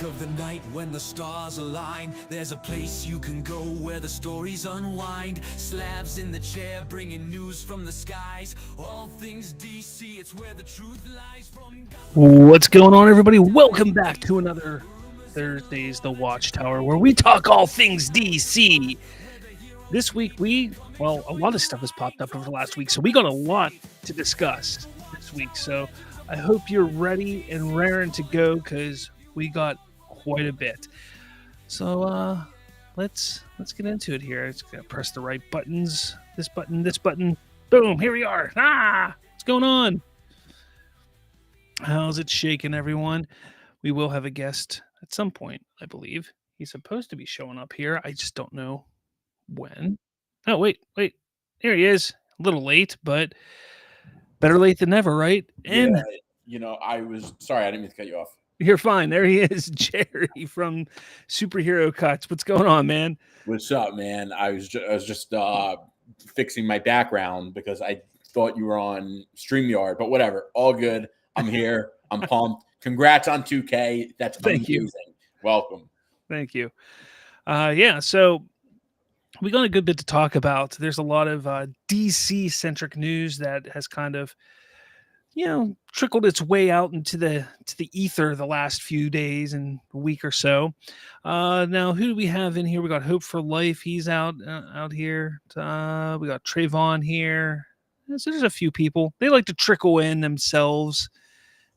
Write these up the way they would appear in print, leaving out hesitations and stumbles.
of the night when the stars align, there's a place you can go where the stories unwind. Slabs in the chair bringing news from the skies. All things DC, it's where the truth lies from. What's going on, everybody? Welcome back to another Thursday's The Watchtower, where we talk all things DC. This week, a lot of stuff has popped up over the last week, so we got a lot to discuss this week. So I hope you're ready and raring to go, because we got quite a bit. So let's get into it here. It's gonna press the right buttons. This button. Boom! Here we are. What's going on? How's it shaking, everyone? We will have a guest at some point, I believe. He's supposed to be showing up here. I just don't know when. Oh, wait. Here he is. A little late, but better late than never, right? And I was sorry, I didn't mean to cut you off. you're fine. There he is, Jerry from Superhero Cuts. What's going on, man? What's up, man? I was just fixing my background because I thought you were on StreamYard, but whatever. All good. I'm here. I'm pumped. Congrats on 2K. That's Thank amazing. you. Welcome. Thank you. So we got a good bit to talk about. There's a lot of DC-centric news that has kind of, trickled its way out into the ether the last few days and week or so. Now, who do we have in here? We got Hope for Life. He's out here. We got Trayvon here. So there's a few people. They like to trickle in themselves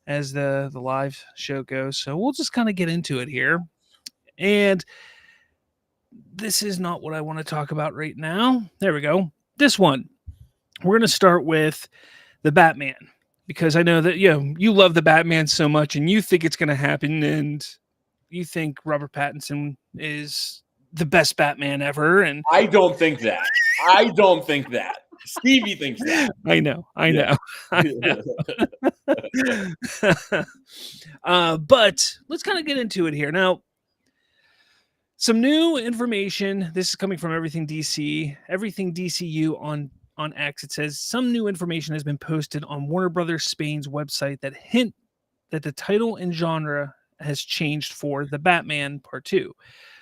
as the live show goes. So we'll just kind of get into it here. And this is not what I want to talk about right now. There we go. This one. We're going to start with the Batman, because I know that you love the Batman so much and you think it's going to happen, and you think Robert Pattinson is the best Batman ever. And I don't think that. Stevie thinks that. I know. But let's kind of get into it here. Now, some new information. This is coming from Everything DCU on X. It says some new information has been posted on Warner Brothers Spain's website that hint that the title and genre has changed for The Batman Part 2.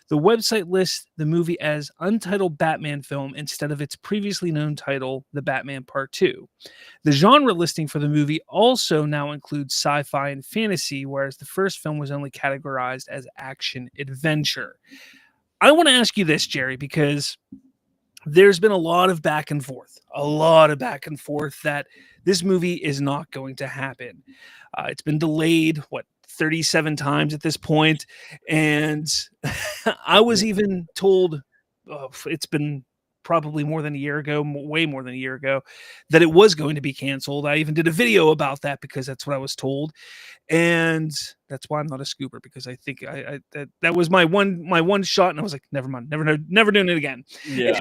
The website lists the movie as Untitled Batman Film instead of its previously known title, The Batman Part 2. The genre listing for the movie also now includes sci-fi and fantasy, whereas the first film was only categorized as action-adventure. I want to ask you this, Jerry, because there's been a lot of back and forth that this movie is not going to happen. It's been delayed, 37 times at this point, and I was even told it's been probably more than a year ago, way more than a year ago, that it was going to be canceled. I even did a video about that because that's what I was told, and that's why I'm not a scooper, because I think that was my one shot, and I was like, never mind, never doing it again. Yeah.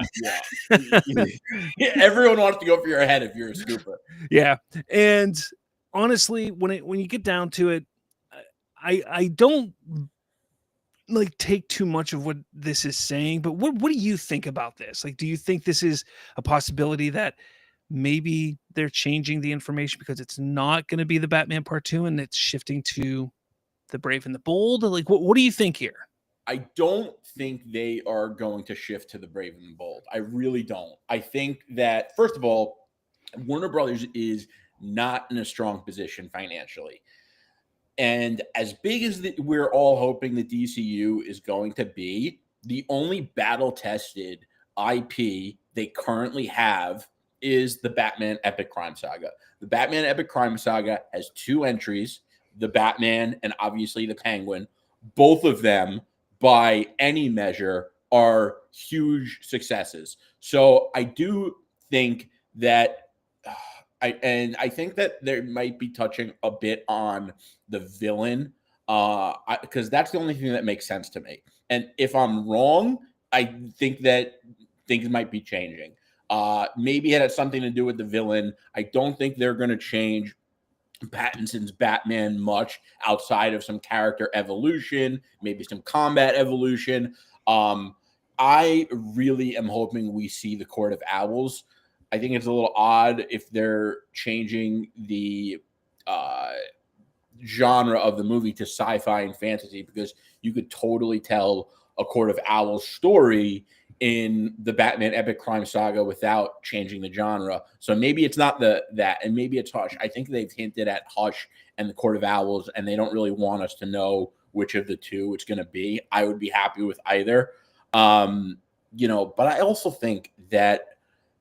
Everyone wants to go for your head if you're a scooper. Yeah, and honestly, when you get down to it, I don't take too much of what this is saying, but what do you think about this? Do you think this is a possibility that maybe they're changing the information because it's not going to be the Batman Part 2 and it's shifting to the Brave and the Bold? What do you think here? I don't think they are going to shift to the Brave and the Bold. I really don't. I think that, first of all, Warner Brothers is not in a strong position financially. And as big as we're all hoping the DCU is going to be, the only battle-tested IP they currently have is the Batman Epic Crime Saga. The Batman Epic Crime Saga has two entries, the Batman and obviously the Penguin. Both of them, by any measure, are huge successes. So I do think that I think that they might be touching a bit on the villain, because that's the only thing that makes sense to me. And if I'm wrong, I think that things might be changing. Maybe it has something to do with the villain. I don't think they're going to change Pattinson's Batman much outside of some character evolution, maybe some combat evolution. I really am hoping we see the Court of Owls. I think it's a little odd if they're changing the genre of the movie to sci-fi and fantasy, because you could totally tell a Court of Owls story in the Batman epic crime saga without changing the genre. So maybe it's not that, and maybe it's Hush. I think they've hinted at Hush and the Court of Owls, and they don't really want us to know which of the two it's going to be. I would be happy with either. But I also think that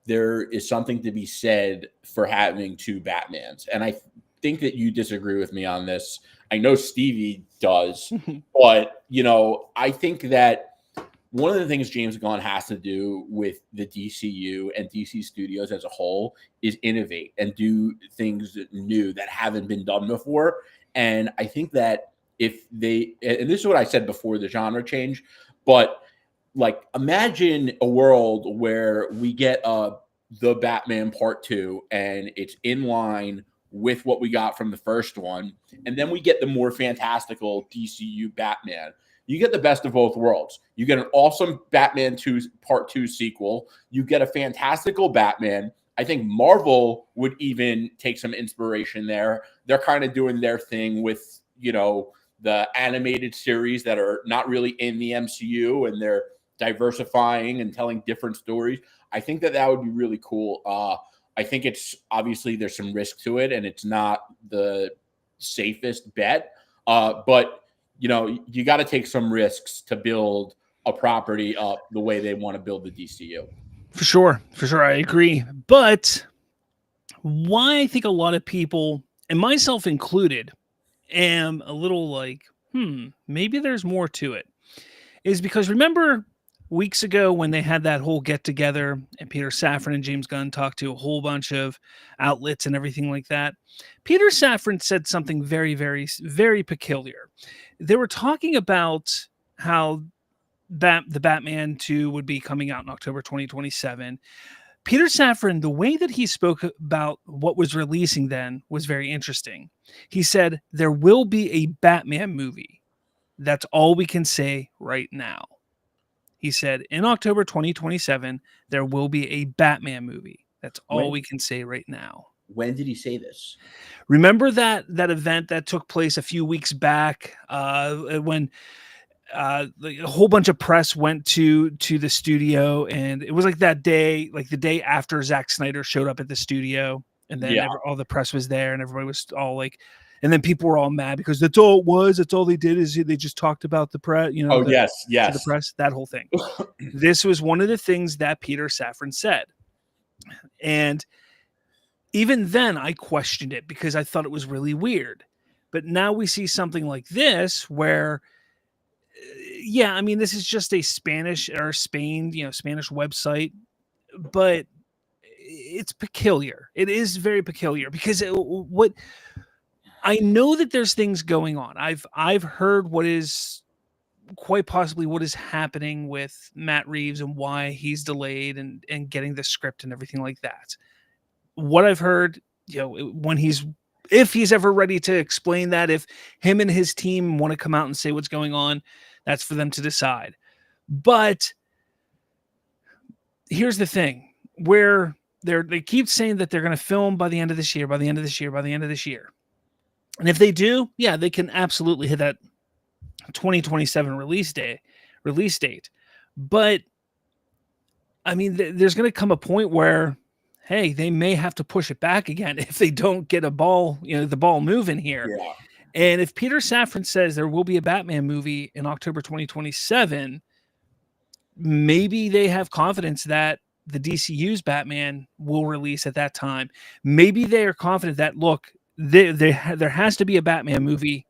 there is something to be said for having two Batmans. And I think that you disagree with me on this. I know Stevie does, but, I think that one of the things James Gunn has to do with the DCU and DC Studios as a whole is innovate and do things new that haven't been done before. And I think that if they, and this is what I said before the genre change, but like imagine a world where we get the Batman Part 2 and it's in line with what we got from the first one, and then we get the more fantastical DCU Batman. You get the best of both worlds. You get an awesome Batman 2 Part 2 sequel. You get a fantastical Batman. I think Marvel would even take some inspiration there. They're kind of doing their thing with, the animated series that are not really in the MCU, and they're diversifying and telling different stories. I think that would be really cool. I think it's obviously there's some risk to it, and it's not the safest bet. But you got to take some risks to build a property up the way they want to build the DCU. For sure. I agree. But why I think a lot of people, and myself included, am a little like, maybe there's more to it, is because remember weeks ago when they had that whole get together and Peter Safran and James Gunn talked to a whole bunch of outlets and everything like that. Peter Safran said something very, very, very peculiar. They were talking about how the Batman 2 would be coming out in October 2027. Peter Safran, the way that he spoke about what was releasing then was very interesting. He said, there will be a Batman movie. That's all we can say right now. He said, in October 2027, there will be a Batman movie. That's all we can say right now. When did he say this? Remember that event that took place a few weeks back when a whole bunch of press went to the studio, and it was like that day, like the day after Zack Snyder showed up at the studio, and then all the press was there, and everybody was all like, and then people were all mad because that's all it was. That's all they did is they just talked about the press, yes. The press, that whole thing. This was one of the things that Peter Safran said. And even then I questioned it because I thought it was really weird. But now we see something like this where, this is just a Spanish or Spanish website, but it's peculiar. It is very peculiar because I know that there's things going on. I've heard what is quite possibly what is happening with Matt Reeves and why he's delayed and getting the script and everything like that. What I've heard, if he's ever ready to explain that, if him and his team want to come out and say what's going on, that's for them to decide. But here's the thing, where they keep saying that they're going to film by the end of this year, And if they do, they can absolutely hit that 2027 release date. But there's going to come a point where, hey, they may have to push it back again if they don't get the ball moving here. Yeah. And if Peter Safran says there will be a Batman movie in October 2027, maybe they have confidence that the DCU's Batman will release at that time. Maybe they are confident that, look, there has to be a Batman movie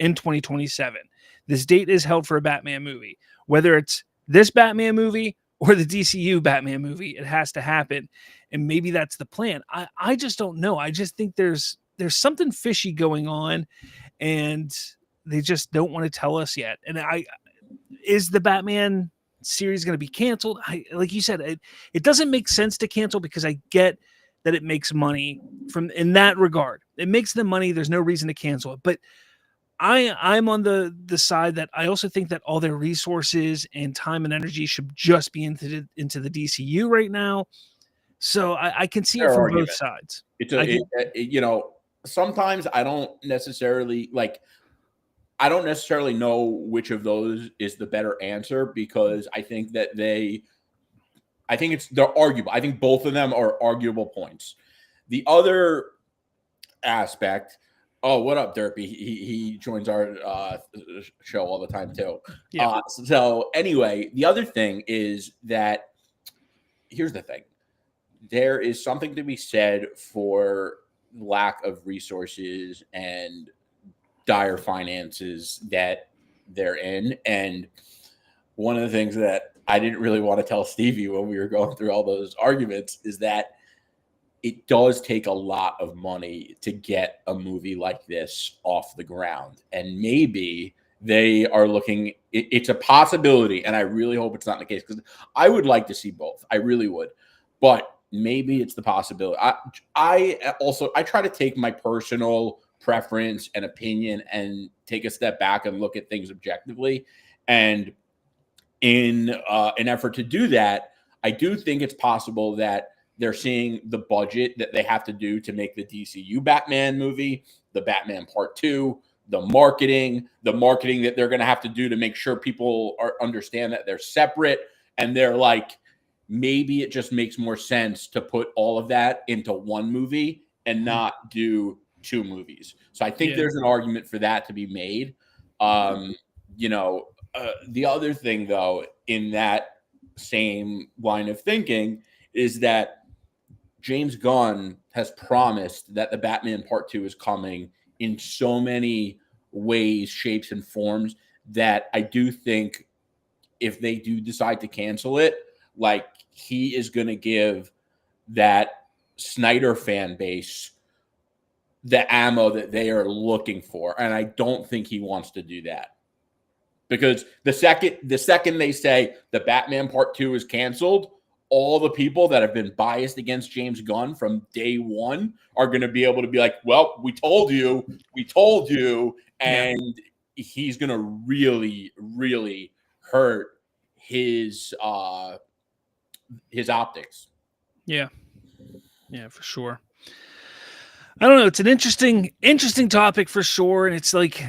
in 2027. This date is held for a Batman movie. Whether it's this Batman movie or the DCU Batman movie, it has to happen. And maybe that's the plan. I just don't know. I just think there's something fishy going on, and they just don't want to tell us yet. And is the Batman series going to be canceled? Like you said, it doesn't make sense to cancel because I get that it makes money in that regard. It makes them money. There's no reason to cancel it. But I'm on the side that I also think that all their resources and time and energy should just be into the DCU right now. So I can see it from both sides. It's sometimes I don't necessarily know which of those is the better answer, because I think that they're arguable. I think both of them are arguable points. The other aspect. Oh, what up, Derpy? He joins our show all the time too. Yeah. So anyway, the other thing is that here's the thing: there is something to be said for lack of resources and dire finances that they're in. And one of the things that I didn't really want to tell Stevie when we were going through all those arguments is that it does take a lot of money to get a movie like this off the ground. And maybe they are looking, it's a possibility. And I really hope it's not the case, because I would like to see both. I really would. But maybe it's the possibility. I try to take my personal preference and opinion and take a step back and look at things objectively. And in an effort to do that, I do think it's possible that they're seeing the budget that they have to do to make the DCU Batman movie, the Batman Part 2, the marketing that they're going to have to do to make sure people understand that they're separate. And they're like, maybe it just makes more sense to put all of that into one movie and not do two movies. So I think there's an argument for that to be made. The other thing, though, in that same line of thinking is that James Gunn has promised that the Batman Part 2 is coming in so many ways, shapes, and forms that I do think if they do decide to cancel it, like, he is going to give that Snyder fan base the ammo that they are looking for. And I don't think he wants to do that. Because the second they say the Batman Part 2 is canceled, all the people that have been biased against James Gunn from day one are going to be able to be like, well, we told you, and he's going to really, really hurt his optics. Yeah, for sure. I don't know. It's an interesting topic for sure, and it's like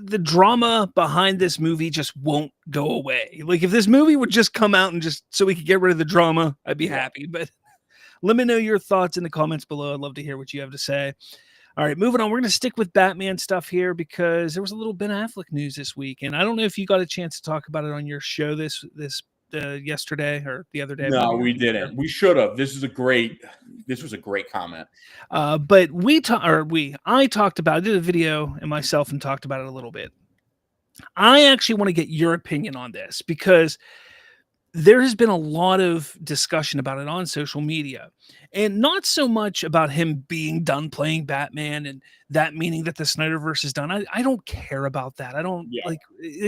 the drama behind this movie just won't go away. Like, if this movie would just come out and just so we could get rid of the drama, I'd be happy. But let me know your thoughts in the comments below. I'd love to hear what you have to say. All right, moving on. We're going to stick with Batman stuff here because there was a little Ben Affleck news this week, and I don't know if you got a chance to talk about it on your show this yesterday or the other day. No, we didn't. We should have. This was a great comment. But I talked about it, did a video and myself and talked about it a little bit. I actually want to get your opinion on this because there has been a lot of discussion about it on social media, and not so much about him being done playing Batman and that meaning that the Snyderverse is done. I don't care about that. I don't like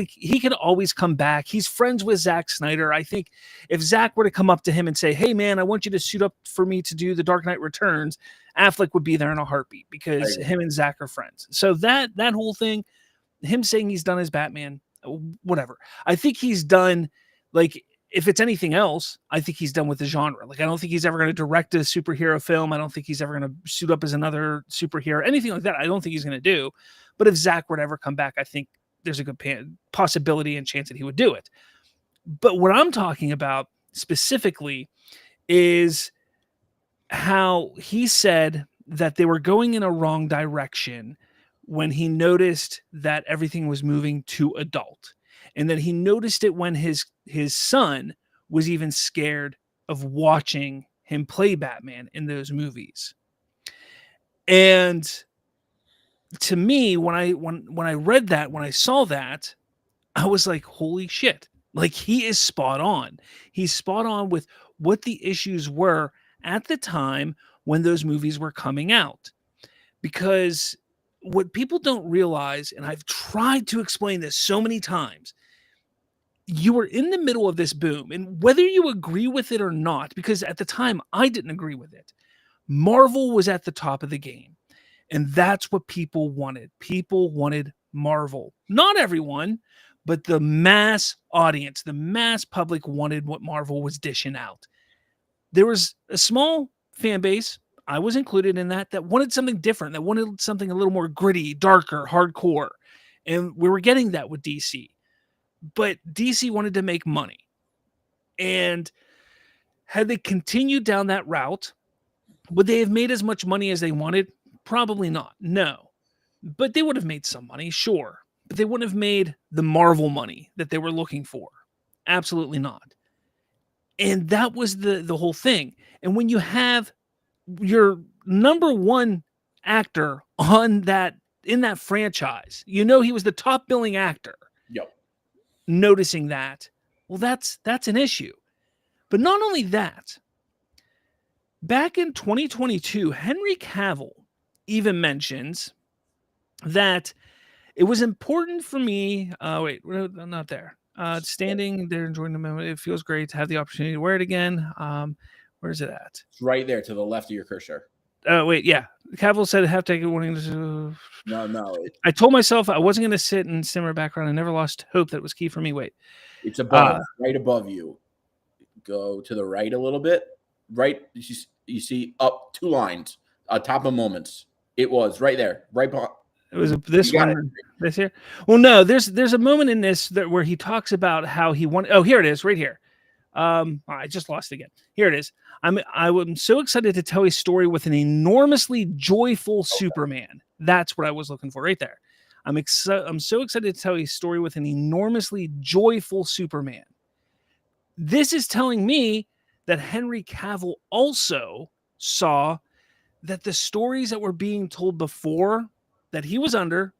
he can always come back. He's friends with Zack Snyder. I think if Zack were to come up to him and say, hey man, I want you to suit up for me to do The Dark Knight Returns, Affleck would be there in a heartbeat because him and Zack are friends. So that whole thing, him saying he's done as Batman, whatever. I think he's done, like, if it's anything else, I think he's done with the genre. Like, I don't think he's ever going to direct a superhero film. I don't think he's ever going to suit up as another superhero, anything like that. I don't think he's going to do. But if Zack would ever come back, I think there's a good possibility and chance that he would do it. But what I'm talking about specifically is how he said that they were going in a wrong direction when he noticed that everything was moving to adult. And then he noticed it when his son was even scared of watching him play Batman in those movies. And to me, when I read that, when I saw that, I was like, holy shit. Like, he is spot on. He's spot on with what the issues were at the time when those movies were coming out. Because what people don't realize, and I've tried to explain this so many times, you were in the middle of this boom, and whether you agree with it or not, because at the time I didn't agree with it, Marvel was at the top of the game, and that's what people wanted. People wanted Marvel. Not everyone, but the mass audience, the mass public wanted what Marvel was dishing out. There was a small fan base I was included in that wanted something different, that wanted something a little more gritty, darker, hardcore. And we were getting that with DC. But DC wanted to make money. And had they continued down that route, would they have made as much money as they wanted? Probably not. No. But they would have made some money, sure. But they wouldn't have made the Marvel money that they were looking for. Absolutely not. And that was the whole thing. And when you have your number one actor on that in that franchise, he was the top billing actor. Yep. Noticing that, well, that's an issue. But not only that, back in 2022, Henry Cavill even mentions that it was important for me. Wait, I'm not there. Standing there enjoying the moment. It feels great to have the opportunity to wear it again. Where's it at? It's right there to the left of your cursor. Wait, yeah. Cavill said I have to take a warning. No. I told myself I wasn't going to sit and simmer background. I never lost hope that was key for me. Wait. It's above, right above you. Go to the right a little bit. Right, you see up 2 lines, top of moments. It was right there, right behind. It was this one, this here. Well, no, there's a moment in this where he talks about how he wanted. Oh, here it is, right here. I just lost it again. Here it is. I'm so excited to tell a story with an enormously joyful Superman. That's what I was looking for right there. I'm so excited to tell a story with an enormously joyful Superman. This is telling me that Henry Cavill also saw that the stories that were being told before that he was under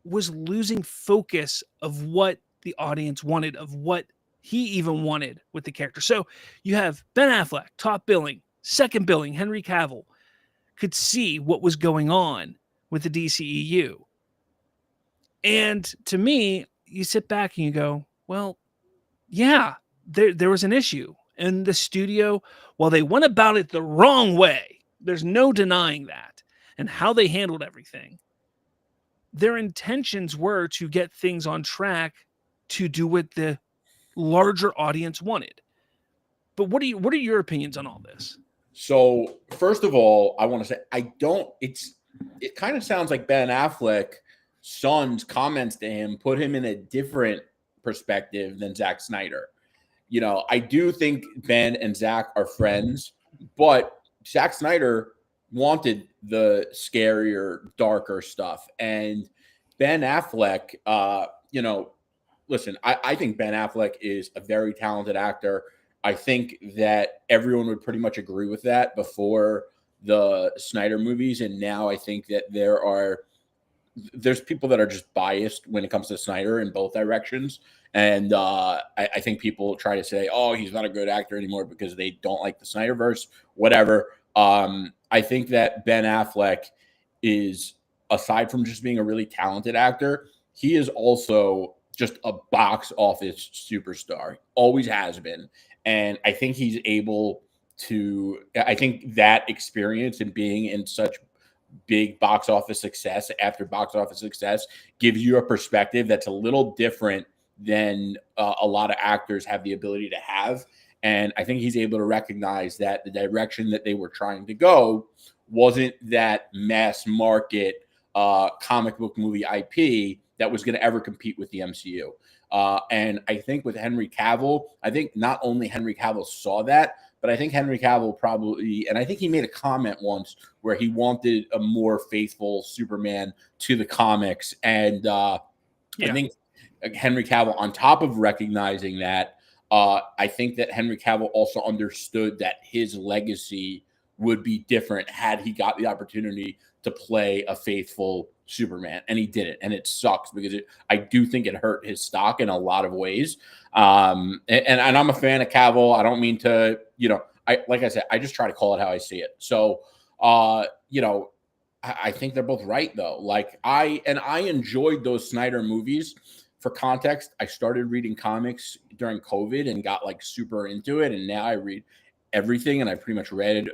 was losing focus of what the audience wanted, of what he even wanted with the character. So you have Ben Affleck, top billing, second billing, Henry Cavill could see what was going on with the DCEU. And to me, you sit back and you go, well, yeah, there was an issue. And the studio, while they went about it the wrong way, there's no denying that, and how they handled everything, their intentions were to get things on track to do what the larger audience wanted. But what are your opinions on all this? So first of all, I want to say it kind of sounds like Ben Affleck's son's comments to him put him in a different perspective than Zack Snyder. I do think Ben and Zack are friends, but Zack Snyder wanted the scarier, darker stuff. And Ben Affleck, listen, I think Ben Affleck is a very talented actor. I think that everyone would pretty much agree with that before the Snyder movies. And now I think that there's people that are just biased when it comes to Snyder in both directions. And I think people try to say, oh, he's not a good actor anymore because they don't like the Snyderverse, whatever. I think that Ben Affleck is, aside from just being a really talented actor, he is also just a box office superstar. Always has been. And I think he's able to, I think that experience and being in such big box office success after box office success gives you a perspective that's a little different than a lot of actors have the ability to have. And I think he's able to recognize that the direction that they were trying to go wasn't that mass market comic book movie IP that was going to ever compete with the MCU. And I think with Henry Cavill, I think not only Henry Cavill saw that, but I think Henry Cavill probably, and I think he made a comment once where he wanted a more faithful Superman to the comics. And I think Henry Cavill, on top of recognizing that, I think that Henry Cavill also understood that his legacy would be different had he got the opportunity to play a faithful Superman, and he did it, and it sucks because I do think it hurt his stock in a lot of ways. And I'm a fan of Cavill. I don't mean to, like I said, I just try to call it how I see it. So, I think they're both right though. Like I enjoyed those Snyder movies. For context, I started reading comics during COVID and got like super into it, and now I read everything, and I pretty much read,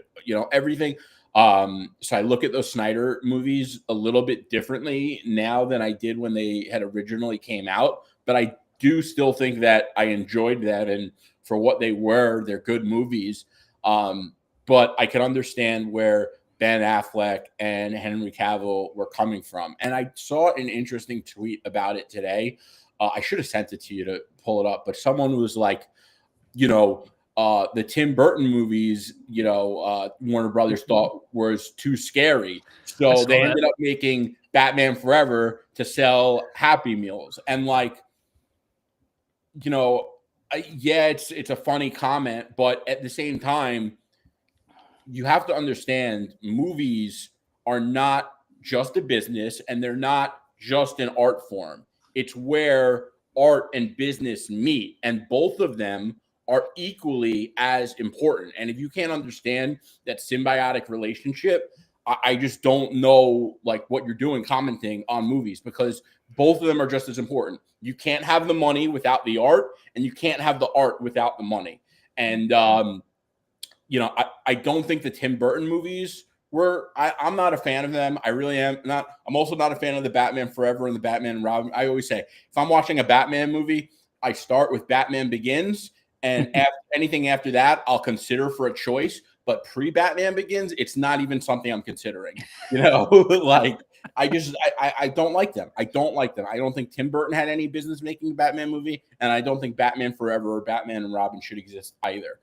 everything. So I look at those Snyder movies a little bit differently now than I did when they had originally came out. But I do still think that I enjoyed that. And for what they were, they're good movies. but I can understand where Ben Affleck and Henry Cavill were coming from. And I saw an interesting tweet about it today. I should have sent it to you to pull it up, but someone was like, the Tim Burton movies, Warner Brothers thought was too scary. So they ended up making Batman Forever to sell Happy Meals. And it's a funny comment, but at the same time, you have to understand movies are not just a business and they're not just an art form. It's where art and business meet, and both of them are equally as important. And if you can't understand that symbiotic relationship, I just don't know what you're doing commenting on movies, because both of them are just as important. You can't have the money without the art, and you can't have the art without the money. And I don't think the Tim Burton movies I'm not a fan of them. I really am not. I'm also not a fan of the Batman Forever and the Batman and Robin. I always say, if I'm watching a Batman movie, I start with Batman Begins, and anything after that, I'll consider for a choice. But pre-Batman Begins, it's not even something I'm considering. I don't like them. I don't like them. I don't think Tim Burton had any business making a Batman movie, and I don't think Batman Forever or Batman and Robin should exist either.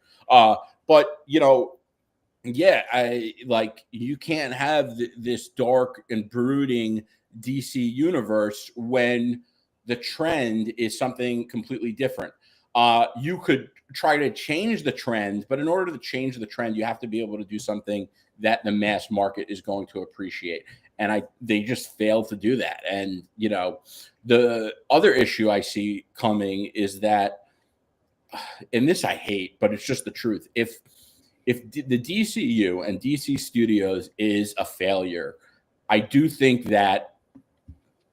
You can't have this dark and brooding DC universe when the trend is something completely different. You could try to change the trend, but in order to change the trend, you have to be able to do something that the mass market is going to appreciate. And they just fail to do that. And, the other issue I see coming is that, and this I hate, but it's just the truth. If the DCU and DC Studios is a failure, I do think that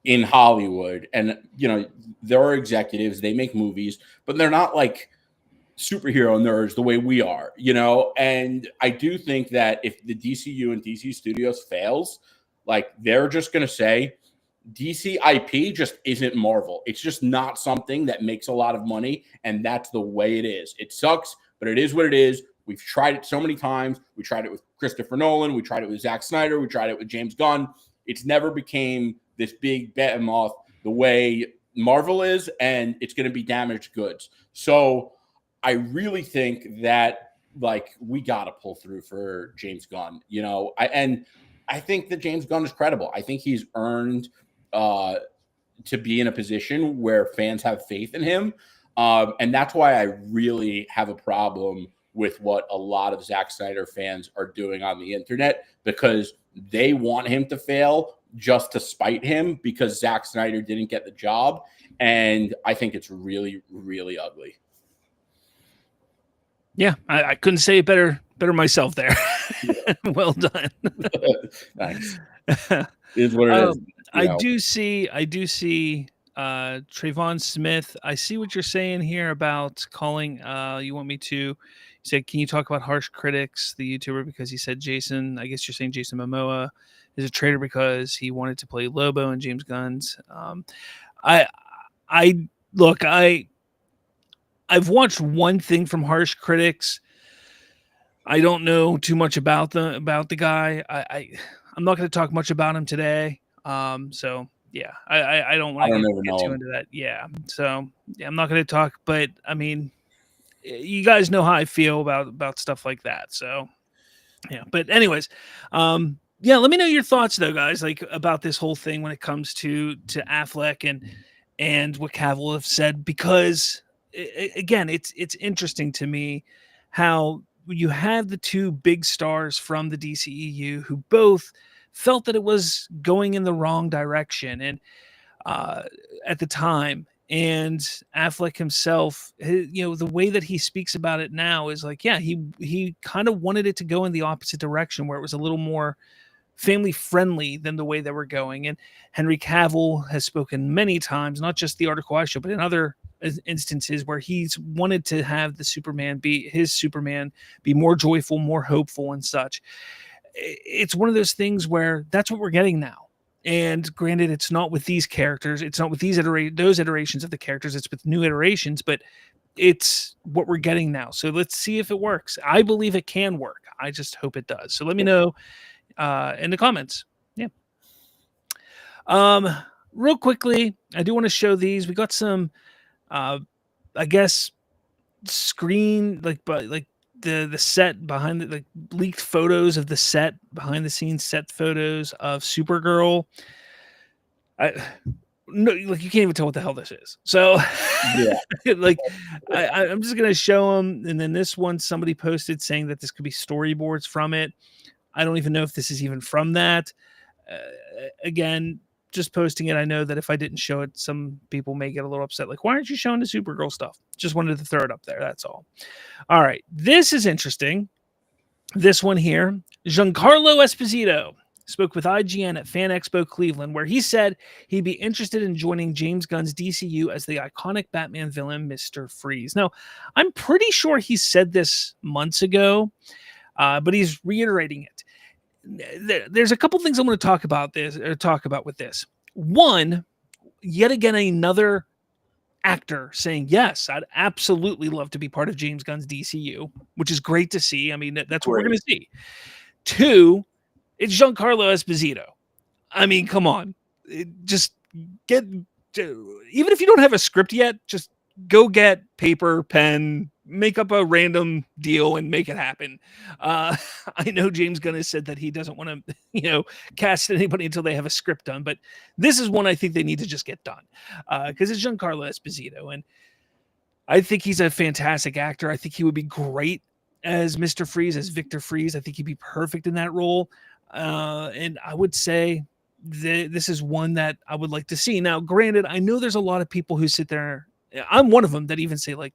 in Hollywood, and there are executives, they make movies, but they're not like superhero nerds the way we are, and I do think that if the DCU and DC Studios fails, they're just going to say DC IP just isn't Marvel. It's just not something that makes a lot of money, and that's the way it is. It sucks, but it is what it is. We've tried it so many times. We tried it with Christopher Nolan. We tried it with Zack Snyder. We tried it with James Gunn. It's never became this big behemoth the way Marvel is, and it's going to be damaged goods. So I really think that we got to pull through for James Gunn. I think that James Gunn is credible. I think he's earned to be in a position where fans have faith in him. And that's why I really have a problem with what a lot of Zack Snyder fans are doing on the internet, because they want him to fail just to spite him because Zack Snyder didn't get the job. And I think it's really, really ugly. Yeah, I couldn't say it better myself there. Yeah. Well done. Thanks. Is what it is. I do see Trayvon Smith. I see what you're saying here about calling. You want me to say, can you talk about Harsh Critics, the YouTuber, because he said Jason, I guess you're saying Jason Momoa is a traitor because he wanted to play Lobo in James Gunn's. I've watched one thing from Harsh Critics. I don't know too much about the guy. I'm not going to talk much about him today. So yeah, I don't want to get too into that. Yeah. So yeah, I'm not going to talk, but I mean, you guys know how I feel about stuff like that. So yeah, but anyways, yeah, let me know your thoughts though, guys, about this whole thing when it comes to Affleck and what Cavill have said, because again, it's interesting to me how you have the two big stars from the DCEU who both felt that it was going in the wrong direction and at the time. And Affleck himself, the way that he speaks about it now is he kind of wanted it to go in the opposite direction, where it was a little more family friendly than the way they were going. And Henry Cavill has spoken many times, not just the article I showed, but in other instances where he's wanted to have his Superman be more joyful, more hopeful and such. It's one of those things where that's what we're getting now. And granted, it's not with these characters. It's not with those iterations of the characters. It's with new iterations, but it's what we're getting now. So let's see if it works. I believe it can work. I just hope it does. So let me know in the comments. Yeah. Real quickly, I do want to show these. We got some, I guess, screen like the set behind the leaked photos of the set, behind the scenes set photos of Supergirl. No, like you can't even tell what the hell this is. So Yeah. like I'm just gonna show them, and then this one somebody posted saying that this could be storyboards from it. I don't even know if this is even from that. Again, just posting it. I know that if I didn't show it, some people may get a little upset. Like, why aren't you showing the Supergirl stuff? Just wanted to throw it up there. That's all. All right. This is interesting. This one here. Giancarlo Esposito spoke with IGN at Fan Expo Cleveland, where he said he'd be interested in joining James Gunn's DCU as the iconic Batman villain, Mr. Freeze. Now, I'm pretty sure he said this months ago, but he's reiterating it. There's a couple things I want to talk about with this. One, yet again, another actor saying, yes, I'd absolutely love to be part of James Gunn's DCU, which is great to see. I mean, that's what we're going to see. Two, it's Giancarlo Esposito. I mean, come on. Just get, even if you don't have a script yet, just go get paper, pen, make up a random deal and make it happen. I know James Gunn has said that he doesn't want to, cast anybody until they have a script done, but this is one I think they need to just get done because it's Giancarlo Esposito, and I think he's a fantastic actor. I think he would be great as Mr. Freeze, as Victor Freeze. I think he'd be perfect in that role, and I would say this is one that I would like to see. Now, granted, I know there's a lot of people who sit there. I'm one of them that even say like,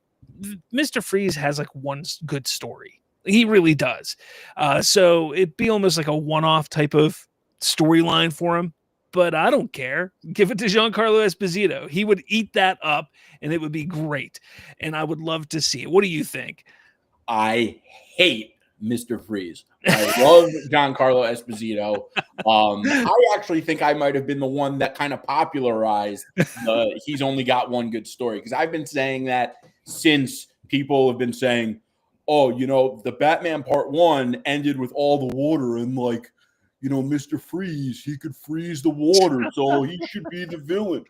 Mr. Freeze has like one good story. He really does. So it'd be almost like a one-off type of storyline for him, but I don't care. Give it to Giancarlo Esposito. He would eat that up and it would be great. And I would love to see it. What do you think? I hate Mr. Freeze. I love Giancarlo Esposito. I actually think I might have been the one that kind of popularized he's only got one good story, because I've been saying that since people have been saying, oh, the Batman Part 1 ended with all the water and Mr. Freeze, he could freeze the water, so he should be the villain.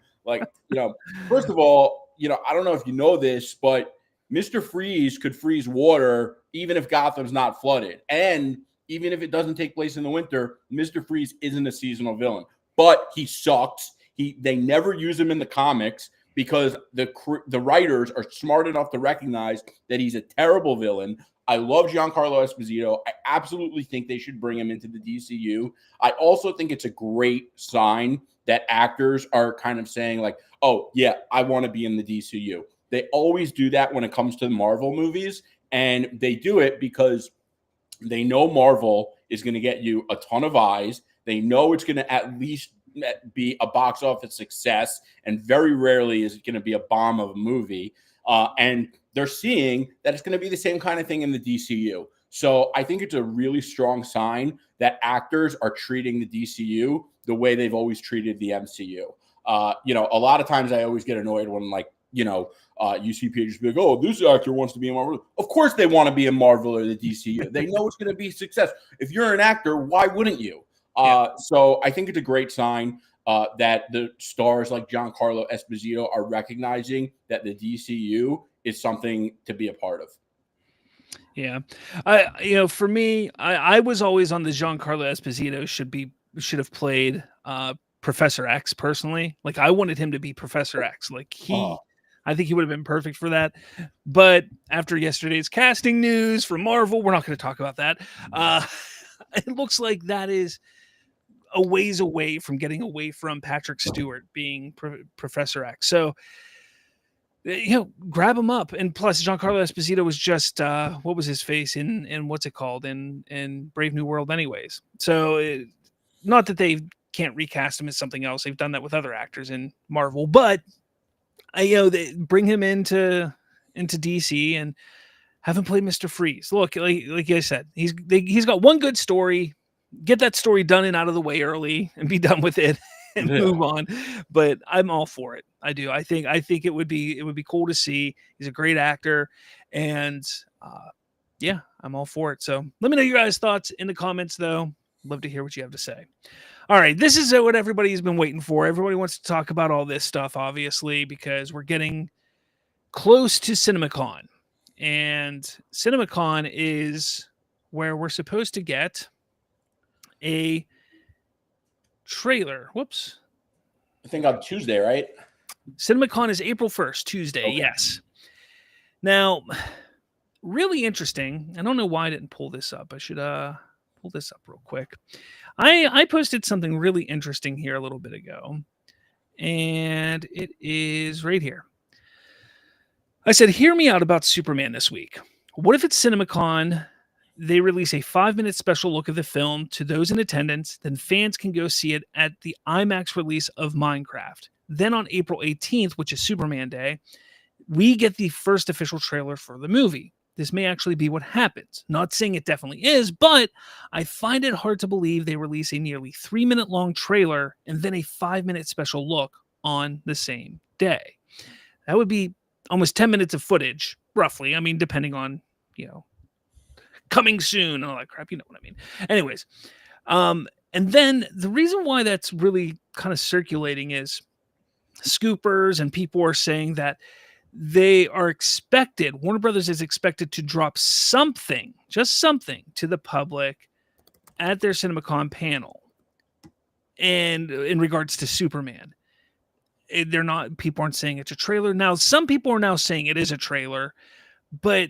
First of all, I don't know if you know this, but Mr. Freeze could freeze water even if Gotham's not flooded. And even if it doesn't take place in the winter, Mr. Freeze isn't a seasonal villain. But he sucks. They never use him in the comics because the writers are smart enough to recognize that he's a terrible villain. I love Giancarlo Esposito. I absolutely think they should bring him into the DCU. I also think it's a great sign that actors are kind of saying like, oh, yeah, I want to be in the DCU. They always do that when it comes to Marvel movies, and they do it because they know Marvel is going to get you a ton of eyes. They know it's going to at least be a box office success, and very rarely is it going to be a bomb of a movie. And they're seeing that it's going to be the same kind of thing in the DCU. So I think it's a really strong sign that actors are treating the DCU the way they've always treated the MCU. A lot of times I always get annoyed when you see pages be like, oh, this actor wants to be in Marvel. Of course they want to be in Marvel or the DCU. They know it's going to be a success. If you're an actor, why wouldn't you? So I think it's a great sign that the stars like Giancarlo Esposito are recognizing that the DCU is something to be a part of. Yeah. For me, I was always on the Giancarlo Esposito should have played Professor X personally. Like I wanted him to be Professor X. I think he would have been perfect for that. But after yesterday's casting news for Marvel, we're not going to talk about that. It looks like that is a ways away from getting away from Patrick Stewart being Professor X. So, grab him up. And plus, Giancarlo Esposito was just, what was his face in what's it called? In Brave New World anyways. So, not that they can't recast him as something else. They've done that with other actors in Marvel. But, they bring him into DC and have him play Mr. Freeze. Look, like I said, he's got one good story. Get that story done and out of the way early and be done with it. and move on. But I'm all for it. I do. I think it would be cool to see. He's a great actor, and yeah, I'm all for it. So let me know your guys' thoughts in the comments, though. Love to hear what you have to say. All right, this is what everybody's been waiting for. Everybody wants to talk about all this stuff, obviously, because we're getting close to CinemaCon. And CinemaCon is where we're supposed to get a trailer. Whoops. I think on Tuesday, right? CinemaCon is April 1st, Tuesday. Okay. Yes. Now, really interesting. I don't know why I didn't pull this up. I should pull this up real quick. I posted something really interesting here a little bit ago, and it is right here. I said, hear me out about Superman this week. What if at CinemaCon they release a 5-minute special look of the film to those in attendance, then fans can go see it at the IMAX release of Minecraft. Then on April 18th, which is Superman Day, we get the first official trailer for the movie. This may actually be what happens. Not saying it definitely is, but I find it hard to believe they release a nearly 3-minute long trailer and then a 5-minute special look on the same day. That would be almost 10 minutes of footage, roughly. I mean, depending on, coming soon and all that crap. You know what I mean? Anyways, and then the reason why that's really kind of circulating is scoopers and people are saying that they are expected, Warner Brothers is expected to drop something, just something, to the public at their CinemaCon panel. And in regards to Superman, people aren't saying it's a trailer. Now, some people are now saying it is a trailer, but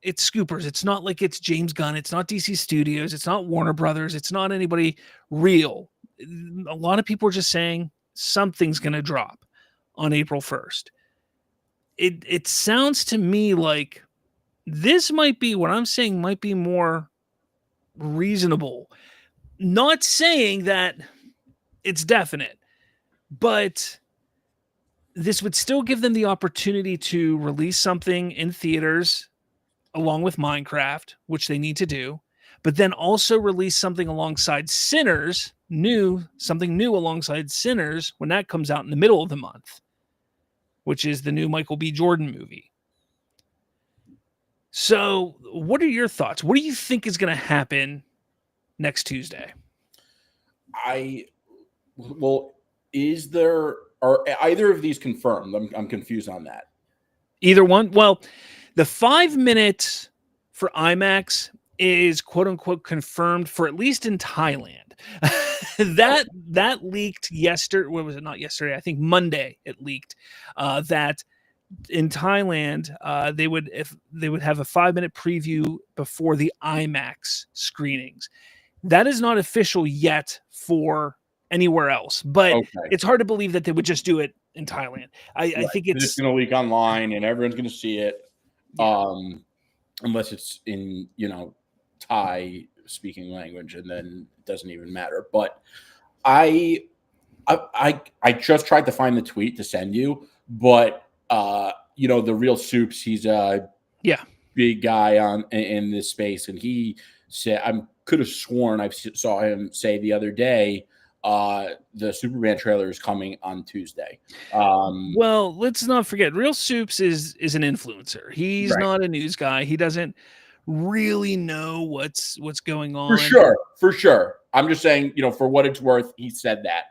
it's scoopers. It's not like it's James Gunn. It's not DC Studios. It's not Warner Brothers. It's not anybody real. A lot of people are just saying something's going to drop on April 1st. It sounds to me like this might be what I'm saying might be more reasonable. Not saying that it's definite, but this would still give them the opportunity to release something in theaters along with Minecraft, which they need to do, but then also release something alongside Sinners, something new alongside Sinners when that comes out in the middle of the month, which is the new Michael B. Jordan movie. So what are your thoughts? What do you think is going to happen next Tuesday? Are either of these confirmed? I'm confused on that. Either one? Well, the 5 minutes for IMAX is quote unquote confirmed for at least in Thailand. that leaked yesterday. What was it? Not yesterday. I think Monday it leaked that in Thailand they would have a 5-minute preview before the IMAX screenings. That is not official yet for anywhere else, but it's hard to believe that they would just do it in Thailand. I think it's going to leak online and everyone's going to see it, unless it's in Thai speaking language, and then it doesn't even matter. But I just tried to find the tweet to send you, but the Real Soups, he's a big guy in this space, and he said, I could have sworn I saw him say the other day, the Superman trailer is coming on Tuesday. Well, let's not forget, Real Soups is an influencer. He's not a news guy. He doesn't really know what's going on. For sure. I'm just saying, for what it's worth, he said that.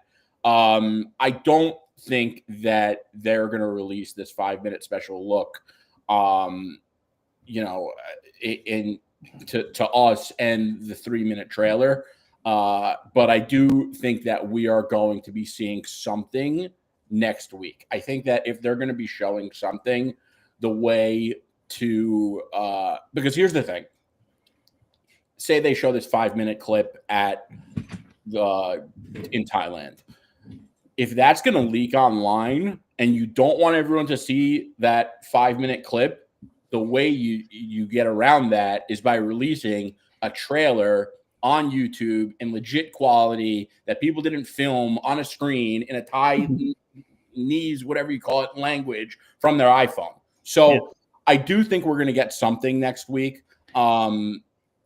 I don't think that they're going to release this 5-minute special look, to us and the 3-minute trailer. But I do think that we are going to be seeing something next week. I think that if they're going to be showing something, the way to because here's the thing. Say they show this 5-minute clip in Thailand. If that's going to leak online and you don't want everyone to see that 5-minute clip, the way you get around that is by releasing a trailer on YouTube in legit quality that people didn't film on a screen in a Thainese, whatever you call it, language from their iPhone. So I do think we're going to get something next week.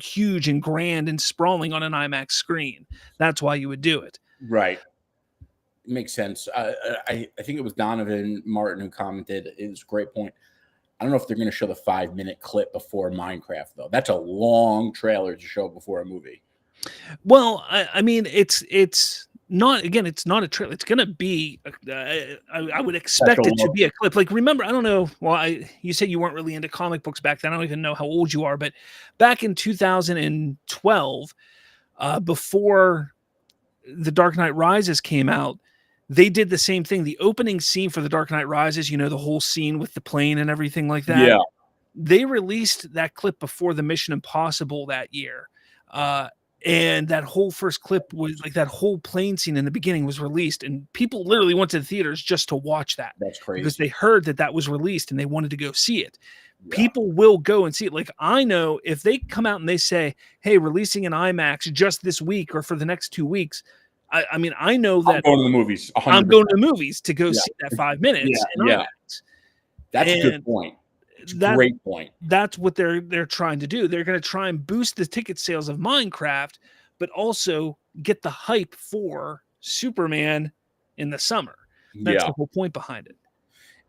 huge and grand and sprawling on an IMAX screen. That's why you would do it. Right. Makes sense. I think it was Donovan Martin who commented. It was a great point. I don't know if they're going to show the 5-minute clip before Minecraft, though. That's a long trailer to show before a movie. Well, I mean, it's not, again, it's not a trailer. It's going to be, I would expect it to be a clip. Like, remember, I don't know. Well, you said you weren't really into comic books back then. I don't even know how old you are, but back in 2012, before The Dark Knight Rises came out, they did the same thing. The opening scene for The Dark Knight Rises, you know, the whole scene with the plane and everything like that. Yeah. They released that clip before the Mission Impossible that year. And that whole first clip was like that whole plane scene in the beginning was released, and people literally went to the theaters just to watch that. That's crazy. Because they heard that was released and they wanted to go see it. Yeah. People will go and see it. Like, I know if they come out and they say, hey, releasing an IMAX just this week or for the next 2 weeks, I mean, I know that I'm going to the movies. 100%. I'm going to the movies to go see that 5 minutes. Yeah. That's a good point. It's a great point. That's what they're trying to do. They're going to try and boost the ticket sales of Minecraft, but also get the hype for Superman in the summer. That's the whole point behind it.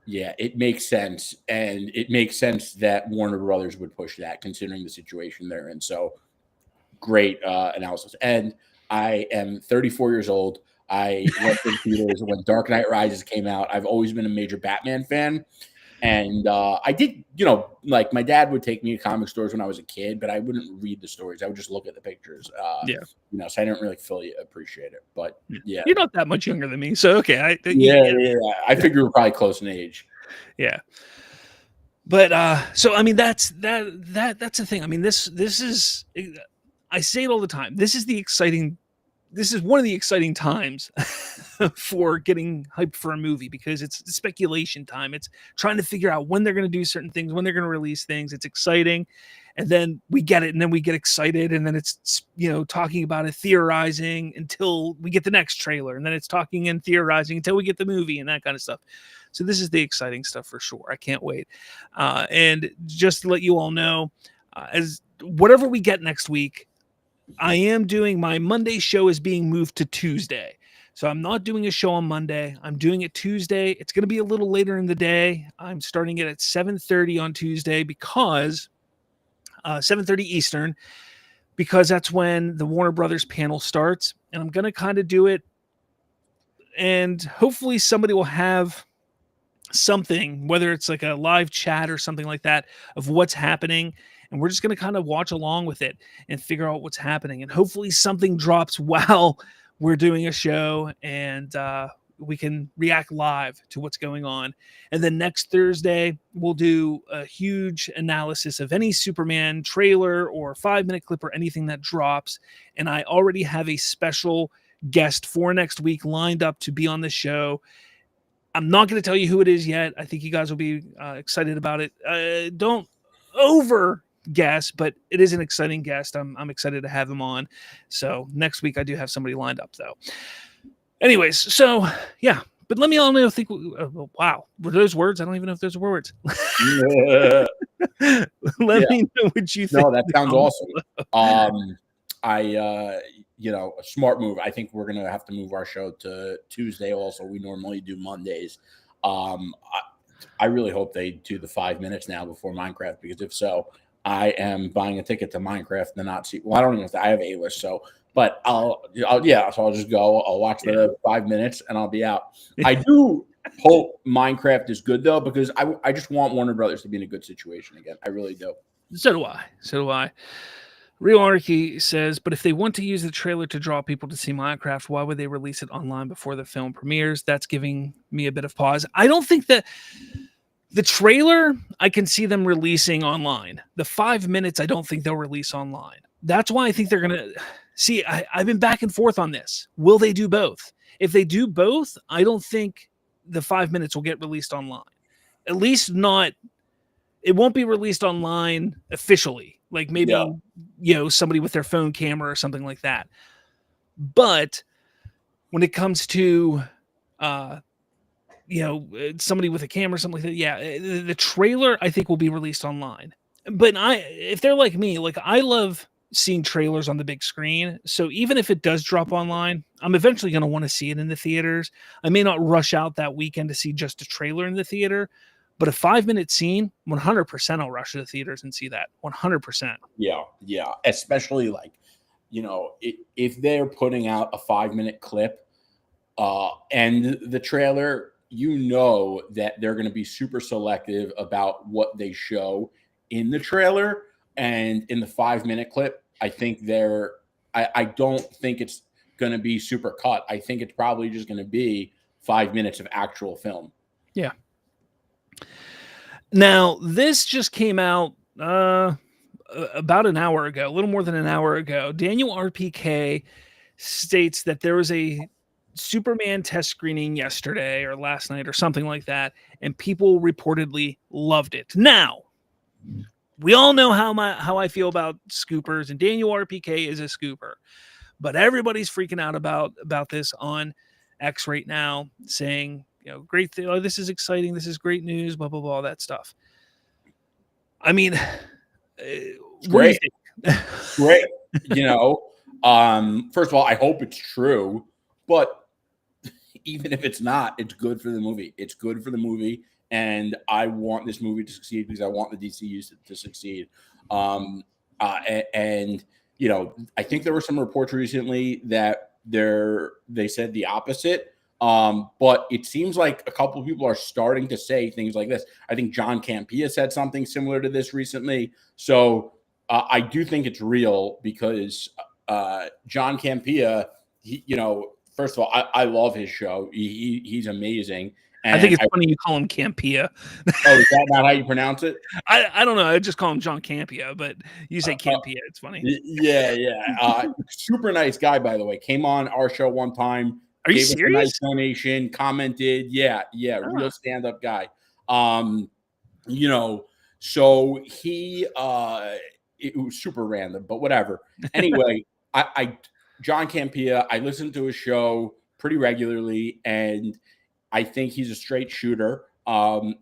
Yeah, it makes sense. And it makes sense that Warner Brothers would push that, considering the situation they're in. So great analysis. And I am 34 years old. I went in theaters when Dark Knight Rises came out. I've always been a major Batman fan. And I did, you know, like my dad would take me to comic stores when I was a kid, but I wouldn't read the stories. I would just look at the pictures. You know, so I didn't really fully appreciate it. But yeah, you're not that much younger than me, so okay. I figure we're probably close in age. Yeah, but so I mean, that's the thing. I mean, this is, I say it all the time. This is one of the exciting times for getting hyped for a movie, because it's speculation time. It's trying to figure out when they're going to do certain things, when they're going to release things. It's exciting. And then we get it, and then we get excited, and then it's, you know, talking about it, theorizing until we get the next trailer, and then it's talking and theorizing until we get the movie and that kind of stuff. So this is the exciting stuff for sure. I can't wait. And just to let you all know, as whatever we get next week, I am doing my Monday show is being moved to Tuesday. So I'm not doing a show on Monday. I'm doing it Tuesday. It's going to be a little later in the day. I'm starting it at 7:30 on Tuesday, because 7:30 Eastern, because that's when the Warner Brothers panel starts. And I'm going to kind of do it, and hopefully somebody will have something, whether it's like a live chat or something like that, of what's happening. And we're just going to kind of watch along with it and figure out what's happening. And hopefully something drops while we're doing a show, and we can react live to what's going on. And then next Thursday, we'll do a huge analysis of any Superman trailer or 5-minute clip or anything that drops. And I already have a special guest for next week lined up to be on the show. I'm not going to tell you who it is yet. I think you guys will be excited about it. Don't over guess, but it is an exciting guest. I'm excited to have him on. So next week I do have somebody lined up, though. Anyways, so yeah, but let me all know. Wow, were those words? I don't even know if those were words. Let me know what you think. No, that sounds awesome. You know, a smart move. I think we're gonna have to move our show to Tuesday. Also, we normally do Mondays. I really hope they do the 5 minutes now before Minecraft, because if so, I am buying a ticket to Minecraft and not see. Well, I don't even know if I have A-list, so. But I'll just go. I'll watch the 5 minutes and I'll be out. I do hope Minecraft is good, though, because I just want Warner Brothers to be in a good situation again. I really do. So do I. Real Anarchy says, but if they want to use the trailer to draw people to see Minecraft, why would they release it online before the film premieres? That's giving me a bit of pause. I don't think that the trailer, I can see them releasing online. The 5 minutes, I don't think they'll release online. That's why I think they're going to... See, I've been back and forth on this. Will they do both? If they do both, I don't think the 5 minutes will get released online. At least not... It won't be released online officially. Like maybe, you know, somebody with their phone camera or something like that. But when it comes to, you know, somebody with a camera or something like that, yeah, the trailer I think will be released online. But if they're like me, like I love seeing trailers on the big screen. So even if it does drop online, I'm eventually going to want to see it in the theaters. I may not rush out that weekend to see just a trailer in the theater, but a 5-minute scene, 100% I'll rush to the theaters and see that. 100%. Yeah. Especially like, if they're putting out a 5-minute clip and the trailer, that they're going to be super selective about what they show in the trailer and in the 5-minute clip. I think I don't think it's going to be super cut. I think it's probably just going to be 5 minutes of actual film. Yeah. Now, this just came out about an hour ago, a little more than an hour ago. Daniel RPK states that there was a Superman test screening yesterday or last night or something like that, and people reportedly loved it. Now, we all know how I feel about scoopers, and Daniel RPK is a scooper, but everybody's freaking out about this on X right now, saying, great thing, oh, this is exciting, this is great news, blah blah blah, that stuff. I mean, great. Great. First of all, I hope it's true, but even if it's not, it's good for the movie. It's good for the movie, and I want this movie to succeed because I want the DCU to succeed. And I think there were some reports recently that they said the opposite. But it seems like a couple of people are starting to say things like this. I think John Campea said something similar to this recently. So I do think it's real because John Campea, first of all, I love his show. He's amazing. And I think it's funny you call him Campea. Oh, is that not how you pronounce it? I don't know. I just call him John Campea, but you say Campea. It's funny. Yeah. Super nice guy, by the way. Came on our show one time. Are you gave serious? Us a nice donation, commented. Yeah, real stand-up guy. So he it was super random, but whatever. Anyway, John Campea, I listen to his show pretty regularly, and I think he's a straight shooter. If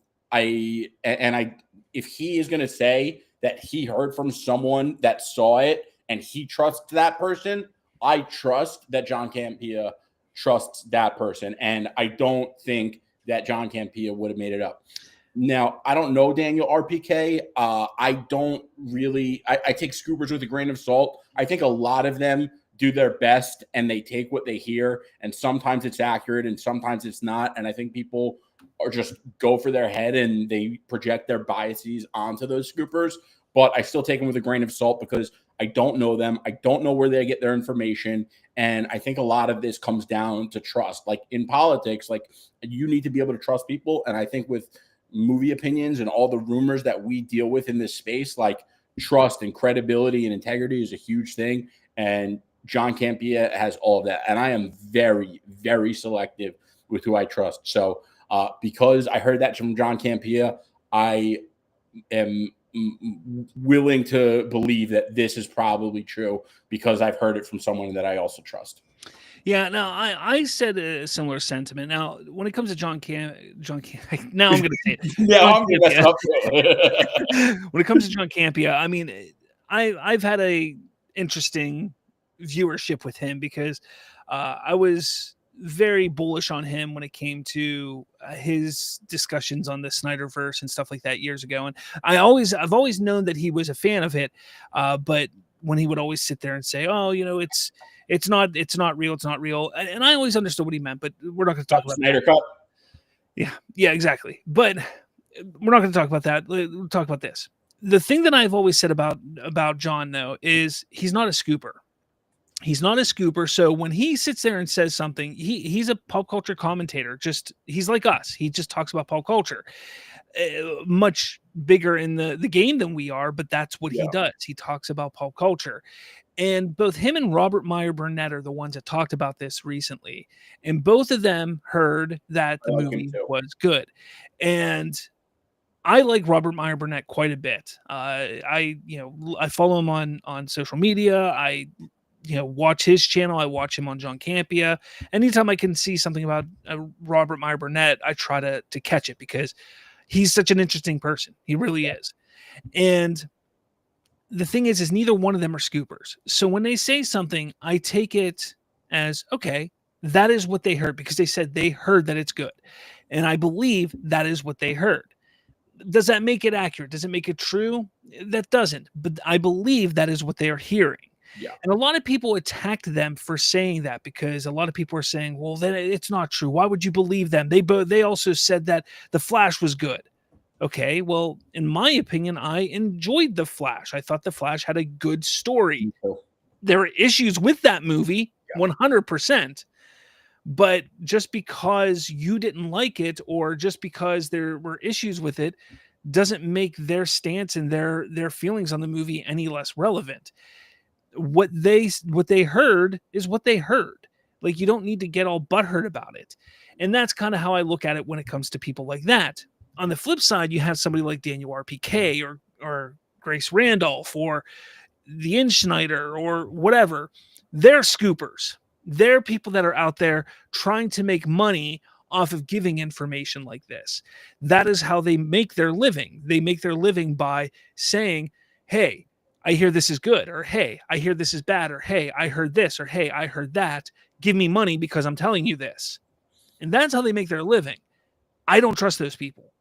he is going to say that he heard from someone that saw it and he trusts that person, I trust that John Campea trusts that person. And I don't think that John Campea would have made it up. Now, I don't know Daniel RPK. I don't really – I take scoopers with a grain of salt. I think a lot of them do their best and they take what they hear, and sometimes it's accurate and sometimes it's not. And I think people are just go for their head and they project their biases onto those scoopers. But I still take them with a grain of salt because I don't know them. I don't know where they get their information. And I think a lot of this comes down to trust. Like in politics, like you need to be able to trust people. And I think with movie opinions and all the rumors that we deal with in this space, like trust and credibility and integrity is a huge thing. And John Campea has all of that. And I am very, very selective with who I trust. So because I heard that from John Campea, I am willing to believe that this is probably true because I've heard it from someone that I also trust. Yeah, no, I said a similar sentiment. Now, when it comes to John now I'm going to say it. Yeah, I'm going to mess up. When it comes to John Campea, I mean, I've had a interesting viewership with him because I was very bullish on him when it came to his discussions on the Snyderverse and stuff like that years ago. And I've always known that he was a fan of it. But when he would always sit there and say, "Oh, it's not real. It's not real," and I always understood what he meant. But we're not going to talk about Snyder Cut. Yeah, exactly. But we're not going to talk about that. We'll talk about this. The thing that I've always said about John, though, is he's not a scooper. He's not a scooper. So when he sits there and says something, he's a pop culture commentator. He's like us. He just talks about pop culture. Much bigger in the game than we are, but that's what he does. He talks about pop culture. And both him and Robert Meyer Burnett are the ones that talked about this recently. And both of them heard that the movie was good. And I like Robert Meyer Burnett quite a bit. I follow him on social media. I watch his channel. I watch him on John Campea. Anytime I can see something about Robert Meyer Burnett, I try to catch it because he's such an interesting person. He really is. And the thing is neither one of them are scoopers. So when they say something, I take it as, okay, that is what they heard, because they said they heard that it's good. And I believe that is what they heard. Does that make it accurate? Does it make it true? That doesn't. But I believe that is what they are hearing. Yeah. And a lot of people attacked them for saying that, because a lot of people are saying, well, then it's not true. Why would you believe them? They also said that the Flash was good. Okay, well, in my opinion, I enjoyed The Flash. I thought The Flash had a good story. Me too. There are issues with that movie, Yeah. 100%. But just because you didn't like it, or just because there were issues with it, doesn't make their stance and their feelings on the movie any less relevant. What they heard is what they heard. Like, you don't need to get all butthurt about it. And that's kind of how I look at it when it comes to people like that. On the flip side, you have somebody like Daniel RPK or Grace Randolph or the In Schneider or whatever. They're scoopers. They're people that are out there trying to make money off of giving information like this. That is how they make their living. They make their living by saying, hey, I hear this is good, or hey, I hear this is bad, or hey, I heard this, or hey, I heard that. Give me money because I'm telling you this. And that's how they make their living. I don't trust those people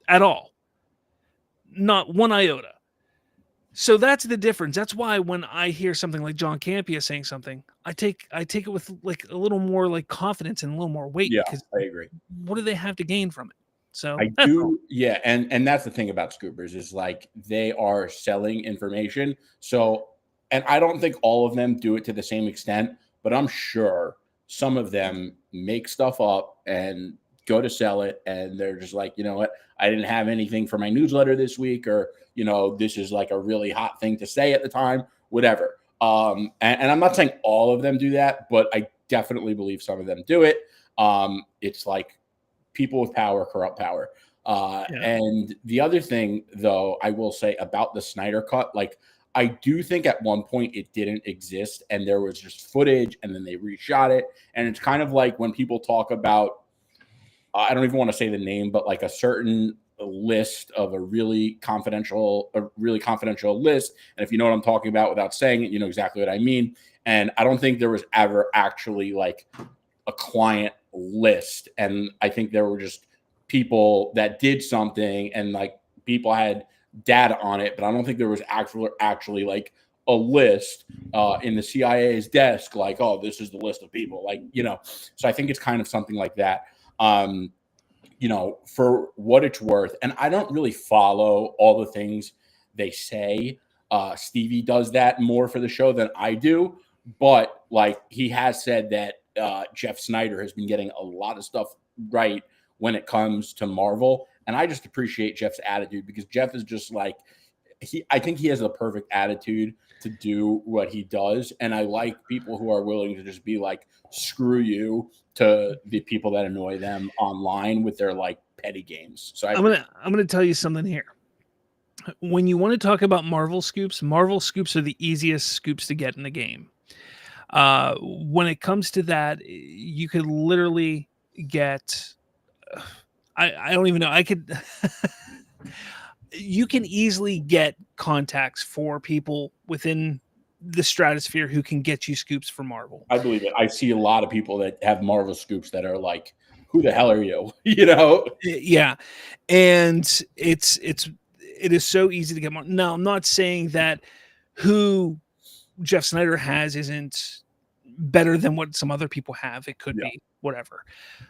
at all. Not one iota. So that's the difference. That's why when I hear something like John Campea saying something, I take it with like a little more like confidence and a little more weight. Yeah, Because I agree. what do they have to gain from it? So I that's all. do, yeah, and that's the thing about scoopers is like they are selling information. So, and I don't think all of them do it to the same extent, but I'm sure some of them make stuff up and go to sell it, and they're just like, you know what, I didn't have anything for my newsletter this week, or this is like a really hot thing to say at the time, whatever. And I'm not saying all of them do that, but I definitely believe some of them do it. It's like people with power corrupt power. Yeah. And the other thing, though, I will say about the Snyder Cut, like I do think at one point it didn't exist and there was just footage and then they reshot it. And it's kind of like when people talk about, I don't even want to say the name, but like a certain list of a really confidential list. And if you know what I'm talking about without saying it, you know exactly what I mean. And I don't think there was ever actually like a client list. And I think there were just people that did something and like people had data on it, but I don't think there was actually like a list in the CIA's desk, like, oh, this is the list of people, like, so I think it's kind of something like that. For what it's worth. And I don't really follow all the things they say. Stevie does that more for the show than I do. But like he has said that Jeff Snyder has been getting a lot of stuff right when it comes to Marvel. And I just appreciate Jeff's attitude because Jeff is just like, I think he has the perfect attitude to do what he does. And I like people who are willing to just be like, screw you, to the people that annoy them online with their like petty games. So I'm gonna tell you something here. When you want to talk about Marvel scoops are the easiest scoops to get in the game. When it comes to that, you could literally get I don't even know. I could you can easily get contacts for people within the stratosphere who can get you scoops for Marvel. I believe it. I see a lot of people that have Marvel scoops that are like, who the hell are you? Yeah. And it is so easy to get more. Now, I'm not saying that who Jeff Snyder has isn't better than what some other people have. It could be whatever.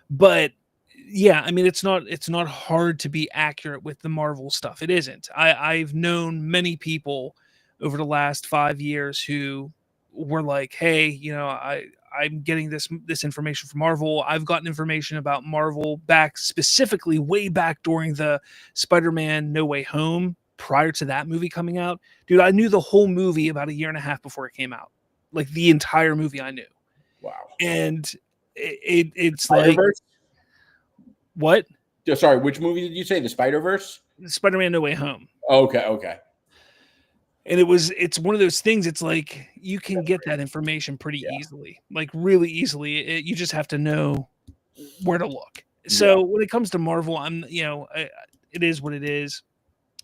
But yeah, I mean, it's not hard to be accurate with the Marvel stuff. It isn't. I've known many people over the last 5 years who were like, hey, I'm getting this information from Marvel. I've gotten information about Marvel back specifically way back during the Spider-Man No Way Home, prior to that movie coming out. Dude, I knew the whole movie about a year and a half before it came out. Like the entire movie I knew. Wow. And it's Spider-Verse? like, what? Sorry, which movie did you say? The Spider-Verse? Spider-Man No Way Home. Okay. And it's one of those things. It's like you can get that information pretty easily, like really easily. You just have to know where to look. So when it comes to Marvel, it is what it is.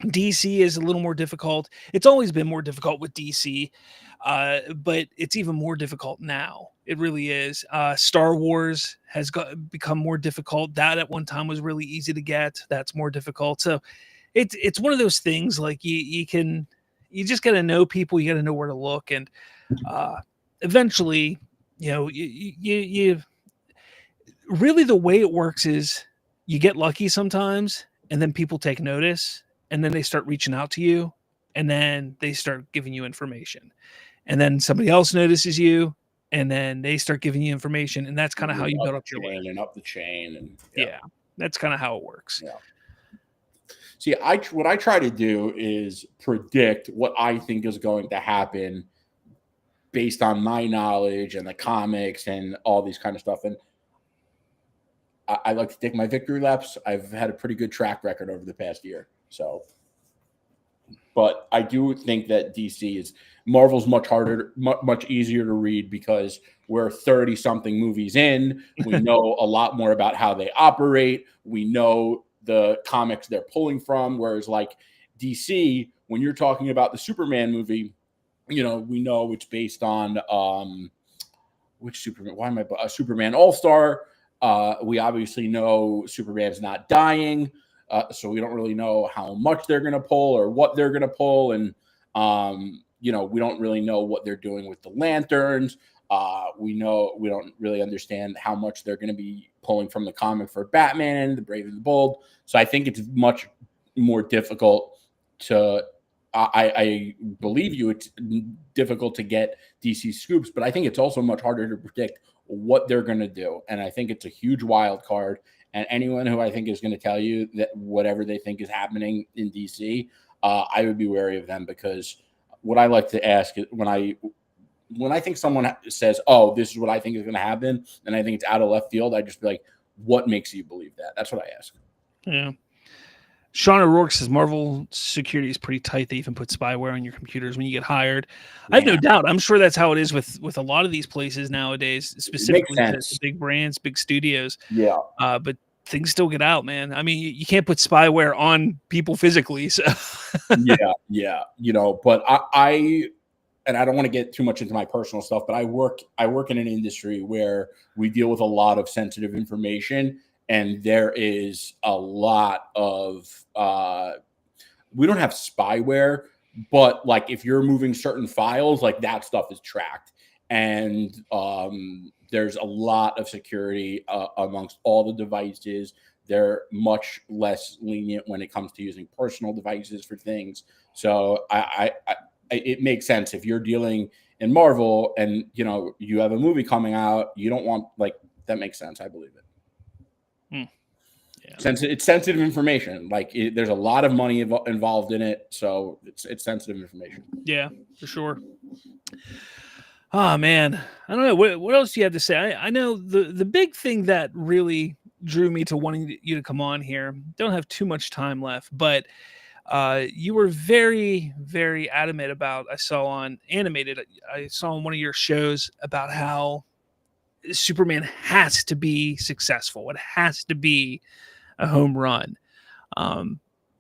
DC is a little more difficult. It's always been more difficult with DC, but it's even more difficult now. It really is. Star Wars has become more difficult. That at one time was really easy to get. That's more difficult. So it's one of those things like you just got to know people. You got to know where to look, and uh, eventually, you really the way it works is you get lucky sometimes, and then people take notice, and then they start reaching out to you, and then they start giving you information, and then somebody else notices you, and then they start giving you information, and that's kind of how you Up build the up your chain list. and up the chain, and Yeah, that's kind of how it works. yeah. See, what I try to do is predict what I think is going to happen based on my knowledge and the comics and all these kind of stuff. And I like to take my victory laps. I've had a pretty good track record over the past year. So, but I do think that DC is Marvel's much harder, much easier to read because we're 30 something movies in. We know a lot more about how they operate. We know the comics they're pulling from. Whereas like DC, when you're talking about the Superman movie, we know it's based on which Superman? Why am I Superman All-Star? We obviously know Superman's not dying, so we don't really know how much they're going to pull or what they're going to pull, and we don't really know what they're doing with the lanterns. We don't really understand how much they're going to be pulling from the comic for Batman, the Brave and the Bold. So I think it's much more difficult to. I believe you. It's difficult to get DC scoops, but I think it's also much harder to predict what they're going to do. And I think it's a huge wild card. And anyone who I think is going to tell you that whatever they think is happening in DC, I would be wary of them, because what I like to ask is when I think someone says, "Oh, this is what I think is going to happen," and I think it's out of left field, I just be like, "What makes you believe that?" That's what I ask. Yeah. Sean O'Rourke says Marvel security is pretty tight. They even put spyware on your computers when you get hired. I have no doubt. I'm sure that's how it is with a lot of these places nowadays, specifically the big brands, big studios. Yeah. But things still get out, man. I mean, you can't put spyware on people physically. So yeah. But I and I don't want to get too much into my personal stuff, but I work in an industry where we deal with a lot of sensitive information. And there is a lot of we don't have spyware, but like if you're moving certain files, like that stuff is tracked. And there's a lot of security amongst all the devices. They're much less lenient when it comes to using personal devices for things. So it makes sense if you're dealing in Marvel and you have a movie coming out, you don't want that makes sense. I believe it. Yeah. It's sensitive information. There's a lot of money involved in it, so it's sensitive information. Yeah, for sure. Oh man, I don't know what else do you have to say. I know the big thing that really drew me to wanting you to come on here. Don't have too much time left, but you were very, very adamant about. I saw on one of your shows about how Superman has to be successful. It has to be a home run.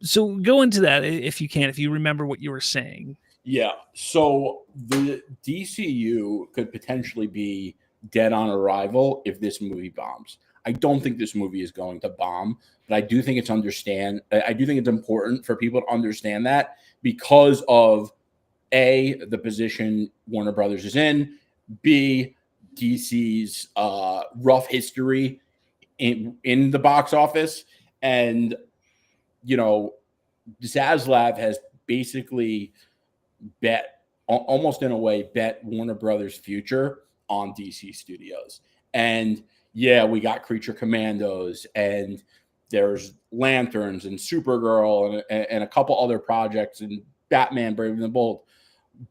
So go into that if you can, if you remember what you were saying. Yeah. So the DCU could potentially be dead on arrival if this movie bombs. I don't think this movie is going to bomb, but I do think it's important for people to understand that because of A, the position Warner Brothers is in, B, DC's rough history in the box office, and Zaslav has basically almost in a way bet Warner Brothers' future on DC Studios. And yeah, we got Creature Commandos, and there's Lanterns and Supergirl and a couple other projects, and Batman Brave and the Bold.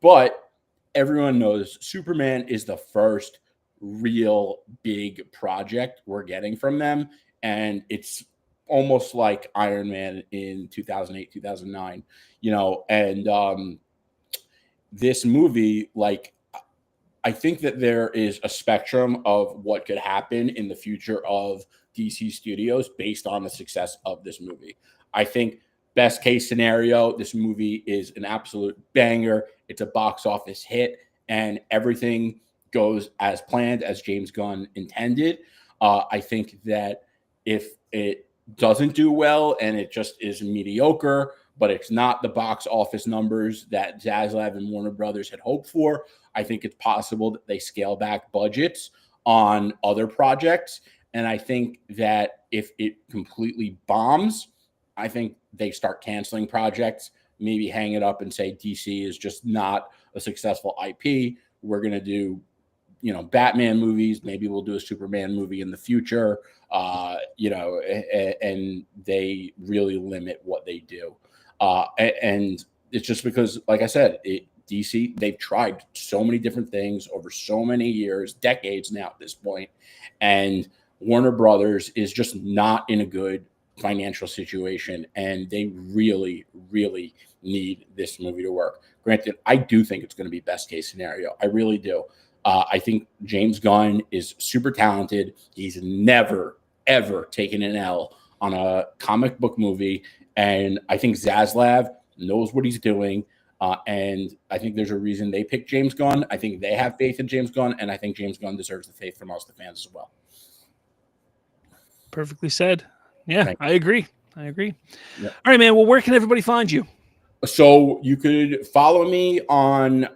But everyone knows Superman is the first real big project we're getting from them. And it's almost like Iron Man in 2008, 2009, and this movie, I think that there is a spectrum of what could happen in the future of DC Studios based on the success of this movie. I think best case scenario, this movie is an absolute banger. It's a box office hit, and everything goes as planned, as James Gunn intended. I think that if it doesn't do well and it just is mediocre, but it's not the box office numbers that Zaslav and Warner Brothers had hoped for, I think it's possible that they scale back budgets on other projects. And I think that if it completely bombs, I think they start canceling projects, maybe hang it up and say DC is just not a successful IP. We're going to do, Batman movies. Maybe we'll do a Superman movie in the future, and they really limit what they do. And it's just because, like I said, DC, they've tried so many different things over so many years, decades now at this point, and Warner Brothers is just not in a good financial situation, and they really, really need this movie to work. Granted, I do think it's going to be best case scenario. I really do. I think James Gunn is super talented. He's never, ever taken an L on a comic book movie, and I think Zaslav knows what he's doing. And I think there's a reason they picked James Gunn. I think they have faith in James Gunn, and I think James Gunn deserves the faith from us, the fans, as well. Perfectly said. Yeah, I agree. Yep. All right, man. Well, where can everybody find you? So you could follow me on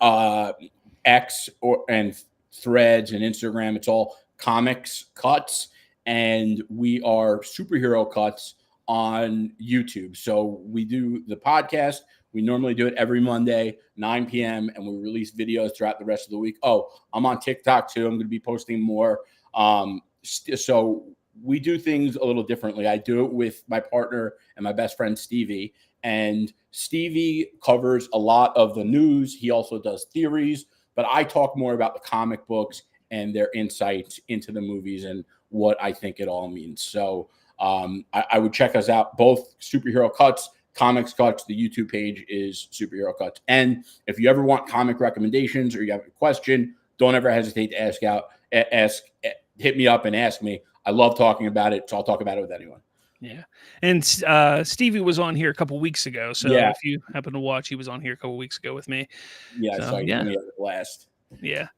X and Threads and Instagram. It's all Comics Cuts, and we are Superhero Cuts on YouTube. So we do the podcast. We normally do it every Monday, 9 p.m., and we release videos throughout the rest of the week. Oh, I'm on TikTok too. I'm going to be posting more. So we do things a little differently. I do it with my partner and my best friend, Stevie. And Stevie covers a lot of the news. He also does theories, but I talk more about the comic books and their insights into the movies and what I think it all means. So I would check us out, both Superhero Cuts, Comics Cuts. The YouTube page is Superhero Cuts. And if you ever want comic recommendations or you have a question, don't ever hesitate to hit me up and ask me. I love talking about it, so I'll talk about it with anyone. Yeah. And Stevie was on here a couple weeks ago. So if you happen to watch, he was on here a couple weeks ago with me. Yeah, so yeah. Last. Yeah.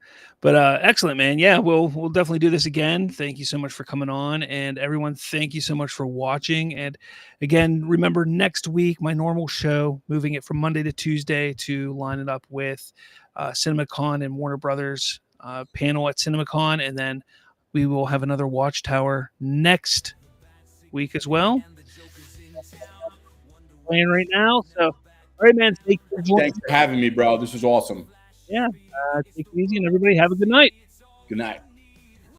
But excellent, man. Yeah, we'll definitely do this again. Thank you so much for coming on. And everyone, thank you so much for watching. And again, remember, next week, my normal show, moving it from Monday to Tuesday to line it up with CinemaCon and Warner Brothers panel at CinemaCon. And then we will have another Watchtower next week as well. Playing right now. So, all right, man. Thanks for having me, bro. This was awesome. Yeah. Take it easy, and everybody have a good night. Good night.